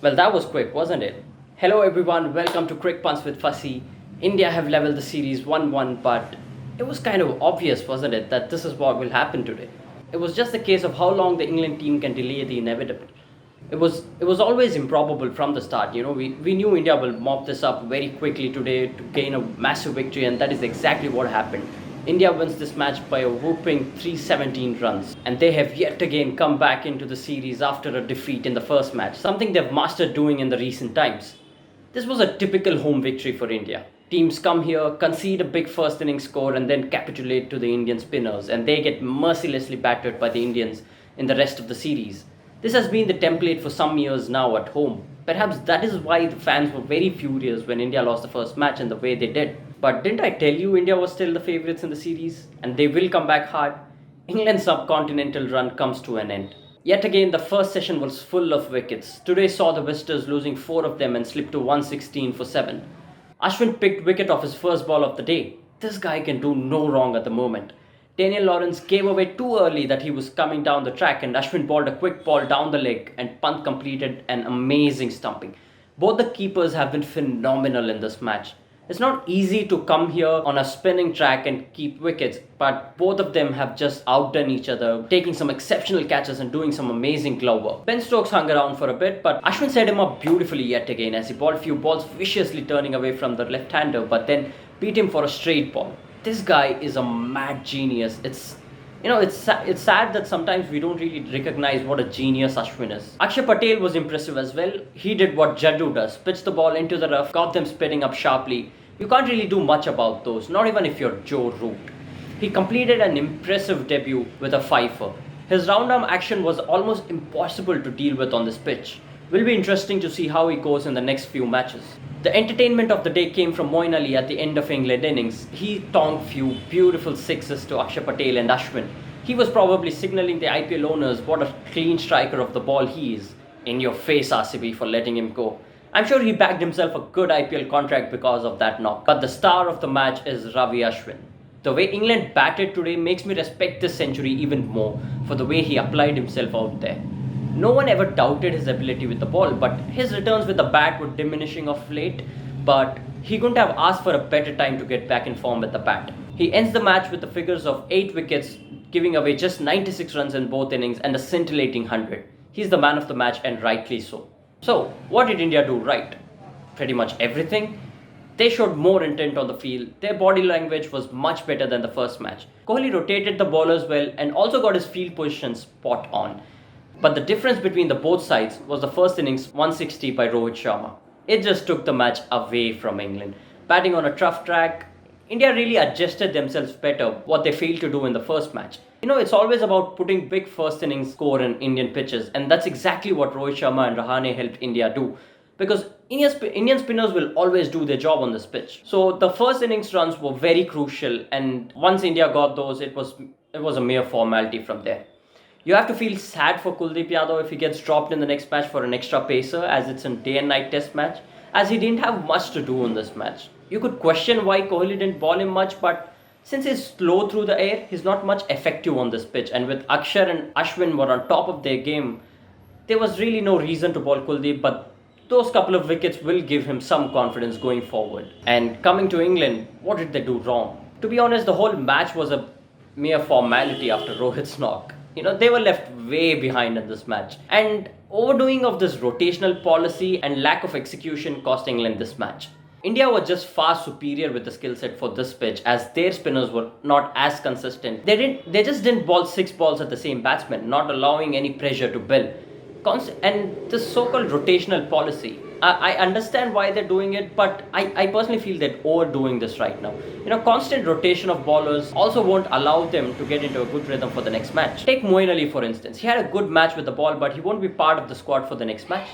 Well, that was quick, wasn't it? Hello, everyone. Welcome to CricPunts with Fasi. India have leveled the series 1-1, but it was kind of obvious, wasn't it, that this is what will happen today. It was just a case of how long the England team can delay the inevitable. It was always improbable from the start. We knew India will mop this up very quickly today to gain a massive victory, and that is exactly what happened. India wins this match by a whooping 317 runs, and they have yet again come back into the series after a defeat in the first match, something they've mastered doing in the recent times. This was a typical home victory for India. Teams come here, concede a big first innings score, and then capitulate to the Indian spinners, and they get mercilessly battered by the Indians in the rest of the series. This has been the template for some years now at home. Perhaps that is why the fans were very furious when India lost the first match in the way they did. But didn't I tell you India was still the favourites in the series? And they will come back hard. England's subcontinental run comes to an end. Yet again, the first session was full of wickets. Today saw the visitors losing 4 of them and slipped to 116 for 7. Ashwin picked wicket off his first ball of the day. This guy can do no wrong at the moment. Daniel Lawrence gave away too early that he was coming down the track, and Ashwin bowled a quick ball down the leg, and Pant completed an amazing stumping. Both the keepers have been phenomenal in this match. It's not easy to come here on a spinning track and keep wickets, but both of them have just outdone each other, taking some exceptional catches and doing some amazing glove work. Ben Stokes hung around for a bit, but Ashwin set him up beautifully yet again as he bowled few balls viciously turning away from the left-hander, but then beat him for a straight ball. This guy is a mad genius. It's sad that sometimes we don't really recognize what a genius Ashwin is. Axar Patel was impressive as well. He did what Jaddu does, pitched the ball into the rough, got them spinning up sharply. You can't really do much about those, not even if you're Joe Root. He completed an impressive debut with a fifer. His round-arm action was almost impossible to deal with on this pitch. Will be interesting to see how he goes in the next few matches. The entertainment of the day came from Moeen Ali at the end of England innings. He tonged few beautiful sixes to Axar Patel and Ashwin. He was probably signalling the IPL owners what a clean striker of the ball he is. In your face, RCB, for letting him go. I'm sure he bagged himself a good IPL contract because of that knock. But the star of the match is Ravi Ashwin. The way England batted today makes me respect this century even more for the way he applied himself out there. No one ever doubted his ability with the ball, but his returns with the bat were diminishing of late, but he couldn't have asked for a better time to get back in form with the bat. He ends the match with the figures of 8 wickets, giving away just 96 runs in both innings and a scintillating 100. He's the man of the match, and rightly so. So, what did India do right? Pretty much everything. They showed more intent on the field. Their body language was much better than the first match. Kohli rotated the bowlers well and also got his field position spot on. But the difference between the both sides was the first innings 160 by Rohit Sharma. It just took the match away from England. Batting on a tough track, India really adjusted themselves better, what they failed to do in the first match. It's always about putting big first innings score in Indian pitches, and that's exactly what Rohit Sharma and Rahane helped India do. Because Indian spinners will always do their job on this pitch. So the first innings runs were very crucial, and once India got those, it was a mere formality from there. You have to feel sad for Kuldeep Yadav if he gets dropped in the next match for an extra pacer, as it's a day and night test match, as he didn't have much to do in this match. You could question why Kohli didn't ball him much, but since he's slow through the air, he's not much effective on this pitch, and with Axar and Ashwin were on top of their game, there was really no reason to ball Kuldeep, but those couple of wickets will give him some confidence going forward. And coming to England, what did they do wrong? To be honest, the whole match was a mere formality after Rohit's knock. They were left way behind in this match. And overdoing of this rotational policy and lack of execution cost England this match. India were just far superior with the skill set for this pitch, as their spinners were not as consistent. They just didn't bowl 6 balls at the same batsman, not allowing any pressure to build. And this so-called rotational policy, I understand why they're doing it, but I personally feel they're overdoing this right now. Constant rotation of bowlers also won't allow them to get into a good rhythm for the next match. Take Moeen Ali for instance. He had a good match with the ball, but he won't be part of the squad for the next match.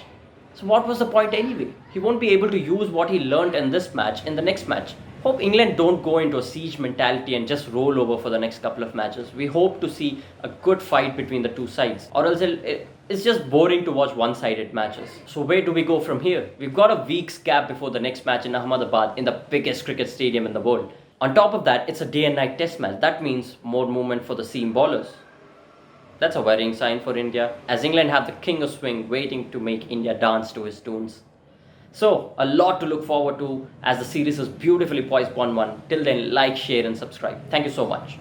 So what was the point anyway? He won't be able to use what he learned in this match in the next match. Hope England don't go into a siege mentality and just roll over for the next couple of matches. We hope to see a good fight between the two sides, or else it's just boring to watch one-sided matches. So where do we go from here? We've got a week's gap before the next match in Ahmedabad in the biggest cricket stadium in the world. On top of that, it's a day and night test match. That means more movement for the seam bowlers. That's a worrying sign for India, as England have the king of swing waiting to make India dance to his tunes. So, a lot to look forward to as the series is beautifully poised 1 1. Till then, like, share, and subscribe. Thank you so much.